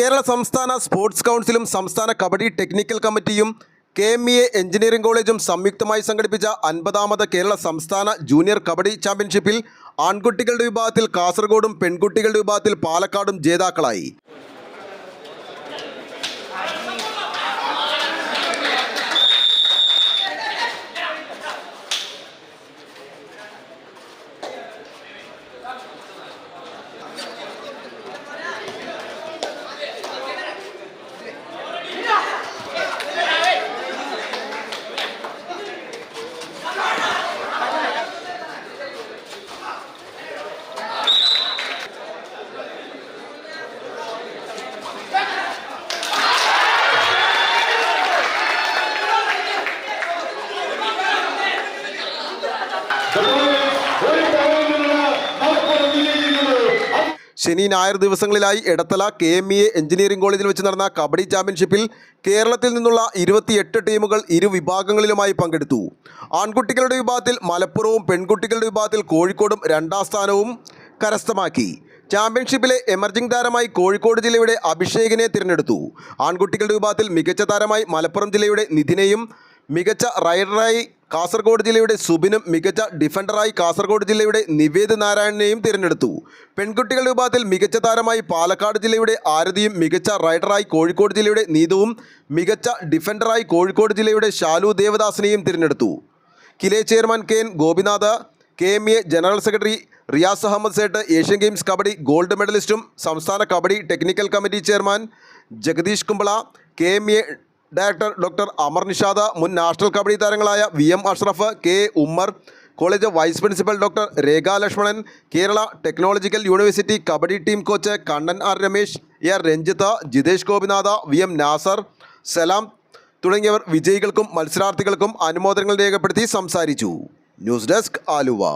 കേരള സംസ്ഥാന സ്പോർട്സ് കൗൺസിലും സംസ്ഥാന കബഡി ടെക്നിക്കൽ കമ്മിറ്റിയും KMEA എഞ്ചിനീയറിംഗ് കോളേജും സംയുക്തമായി സംഘടിപ്പിച്ച 50ാമത് കേരള സംസ്ഥാന ജൂനിയർ കബഡി ചാമ്പ്യൻഷിപ്പിൽ ആൺകുട്ടികളുടെ വിഭാഗത്തിൽ കാസർഗോഡും പെൺകുട്ടികളുടെ വിഭാഗത്തിൽ പാലക്കാടും ജേതാക്കളായി. ശനി ഞായർ ദിവസങ്ങളിലായി എടത്തല KMEA എഞ്ചിനീയറിംഗ് കോളേജിൽ വെച്ച് നടന്ന കബഡി ചാമ്പ്യൻഷിപ്പിൽ കേരളത്തിൽ നിന്നുള്ള 28 ടീമുകൾ ഇരു വിഭാഗങ്ങളിലുമായി പങ്കെടുത്തു. ആൺകുട്ടികളുടെ വിഭാഗത്തിൽ മലപ്പുറവും പെൺകുട്ടികളുടെ വിഭാഗത്തിൽ കോഴിക്കോടും 2ാം സ്ഥാനവും കരസ്ഥമാക്കി. ചാമ്പ്യൻഷിപ്പിലെ എമർജിംഗ് താരമായി കോഴിക്കോട് ജില്ലയുടെ അഭിഷേകിനെ തിരഞ്ഞെടുത്തു. ആൺകുട്ടികളുടെ വിഭാഗത്തിൽ മികച്ച താരമായി മലപ്പുറം ജില്ലയുടെ നിതിനെയും മികച്ച റൈഡറായി കാസർഗോഡ് ജില്ലയുടെ സുബിനും മികച്ച ഡിഫൻഡറായി കാസർഗോഡ് ജില്ലയുടെ നിവേദ് നാരായണനെയും തിരഞ്ഞെടുത്തു. പെൺകുട്ടികളുടെ വിഭാഗത്തിൽ മികച്ച താരമായി പാലക്കാട് ജില്ലയുടെ ആരതിയും മികച്ച റൈഡറായി കോഴിക്കോട് ജില്ലയുടെ നീതുവും മികച്ച ഡിഫൻഡറായി കോഴിക്കോട് ജില്ലയുടെ ശാലു ദേവദാസിനെയും തിരഞ്ഞെടുത്തു. കിലെ chairman KN Gopinath, KMEA general secretary Riyas Ahammed Sait, Asian games kabaddi gold മെഡലിസ്റ്റും സംസ്ഥാന kabaddi technical committee chairman Jagadeesh Kumbala, KMEA director doctor Amar Nishad, മുൻ നാഷണൽ കബഡി താരങ്ങളായ VM Ashraf, K Ummer, college vice principal doctor Rekha Lakshmanan, Kerala technological university kabaddi team coach Kannan R Ramesh, AR Ranjith, Jithesh Gopinath, VM Nasar, Salam തുടങ്ങിയവർ വിജയികൾക്കും മത്സരാർത്ഥികൾക്കും അനുമോദനങ്ങൾ രേഖപ്പെടുത്തി സംസാരിച്ചു. News desk Aluva.